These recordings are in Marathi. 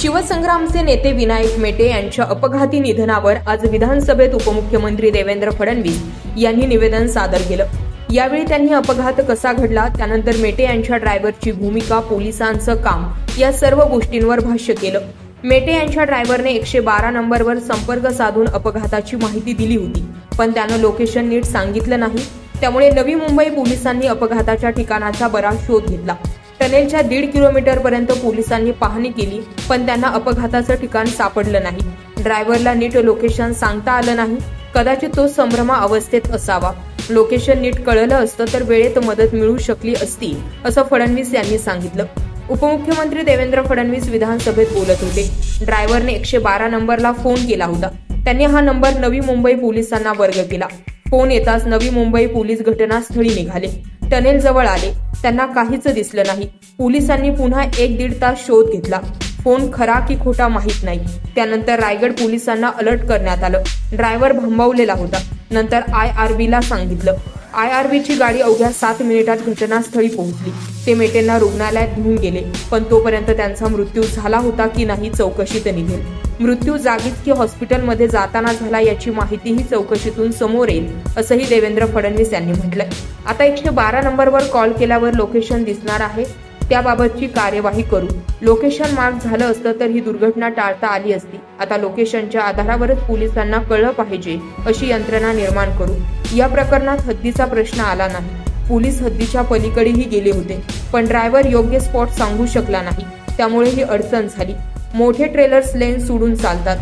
शिवसंग्रामचे नेते विनायक मेटे यांच्या अपघाती निधनावर आज विधानसभेत उपमुख्यमंत्री देवेंद्र फडणवीस यांनी निवेदन सादर केलं। यावेळी त्यांनी अपघात कसा घडला, त्यानंतर मेटे यांच्या ड्रायव्हरची भूमिका, पोलिसांचं काम या सर्व गोष्टींवर भाष्य केलं। मेटे यांच्या ड्रायव्हरने 112 नंबरवर संपर्क साधून अपघाताची माहिती दिली होती, पण त्यानं लोकेशन नीट सांगितलं नाही। त्यामुळे नवी मुंबई पोलिसांनी अपघाताच्या ठिकाणाचा बराच शोध घेतला। टनेलच्या 1.5 किलोमीटरपर्यंत पोलिसांनी पाहणी केली, पण त्यांना अपघाताचं ठिकाण सापडलं नाही। ड्रायव्हरला नीट लोकेशन सांगता आलं नाही। कदाचित तो संभ्रमा अवस्थेत असावा। लोकेशन नीट कळलं असतं तर वेळेत मदत मिळू शकली असती, असं फडणवीस यांनी सांगितलं। उपमुख्यमंत्री देवेंद्र फडणवीस विधानसभेत बोलत होते। ड्रायव्हरने 112 नंबरला फोन केला होता। त्यांनी हा नंबर नवी मुंबई पोलिसांना वर्ग केला। फोन येताच नवी मुंबई पोलीस घटनास्थळी निघाले। टनेल जवळ आले, त्यांना काहीच दिसलं नाही। पोलिसांनी पुन्हा 1-1.5 तास शोध घेतला। फोन खरा की खोटा माहित नाही। त्यानंतर रायगड पोलिसांना अलर्ट करण्यात आलं। ड्रायव्हर भांबावलेला होता। नंतर IRBला सांगितलं। IRBची गाडी अवघ्या 7 मिनिटात घटनास्थळी पोहोचली। ते मेटेंना रुग्णालयात घेऊन गेले, पण तोपर्यंत त्यांचा मृत्यू झाला होता की नाही चौकशीत निघेल। मृत्यू जागीच की हॉस्पिटलमध्ये जाताना झाला याची माहितीही चौकशीतून समोर येईल, असंही देवेंद्र फडणवीस यांनी म्हटलंय। आता 112 नंबरवर कॉल केल्यावर लोकेशन दिसणार आहे, त्याबाबतची कार्यवाही करू। लोकेशन मार्क झालं असतं तर ही दुर्घटना टाळता आली असती। आता लोकेशनच्या आधारावरच पोलिसांना कळलं पाहिजे अशी यंत्रणा निर्माण करू। या प्रकरणात हद्दीचा प्रश्न आला नाही। पोलीस हद्दीच्या पलीकडेही गेले होते, पण ड्रायव्हर योग्य स्पॉट सांगू शकला नाही, त्यामुळे ही अडचण झाली। मोठे ट्रेलर्स लेन सोडून चालतात,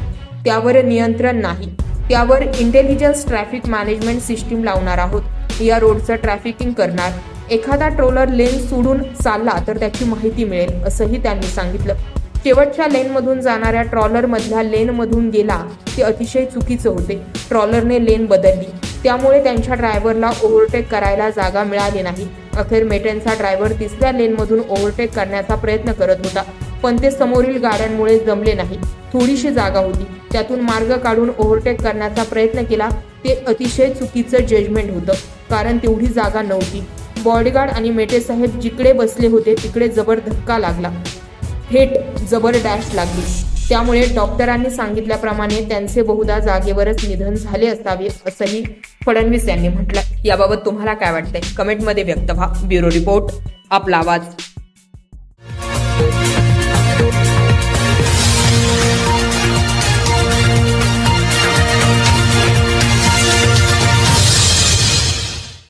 त्यावर नियंत्रण नाही। त्यावर इंटेलिजन्स ट्रॅफिक मॅनेजमेंट सिस्टीम लावणार आहोत। या रोडचं ट्रॅफिकिंग करणार। एखादा ट्रोलर लेन सोडून चालला तर त्याची माहिती मिळेल, असंही त्यांनी सांगितलं। शेवटच्या लेनमधून जाणाऱ्या ट्रॉलर मधल्या लेनमधून गेला ते अतिशय चुकीचं होते। ट्रॉलरने लेन बदलली, त्यामुळे त्यांच्या ड्रायव्हरला ओव्हरटेक करायला जागा मिळाली नाही। अखेर मेटेंचा ड्रायव्हर 3ऱ्या लेनमधून ओव्हरटेक करण्याचा प्रयत्न करत होता, पण ते समोरील गाड्यांमुळे जमले नाही। थोडीशी जागा होती, त्यातून मार्ग काढून ओव्हरटेक करण्याचा प्रयत्न केला। ते अतिशय चुकीचं जजमेंट होतं, कारण तेवढी जागा नव्हती। बॉडीगार्ड आणि मेटे साहेब जिकडे बसले होते तिकडे जबर धक्का लागला, थेट जबर डॅश लागली। त्यामुळे डॉक्टरांनी सांगितल्याप्रमाणे त्यांचे बहुधा जागेवरच निधन झाले असावे, असंही फडणवीस यांनी म्हटलं। याबाबत तुम्हाला काय वाटतंय? कमेंटमध्ये व्यक्त व्हा। ब्युरो रिपोर्ट, आपला आवाज।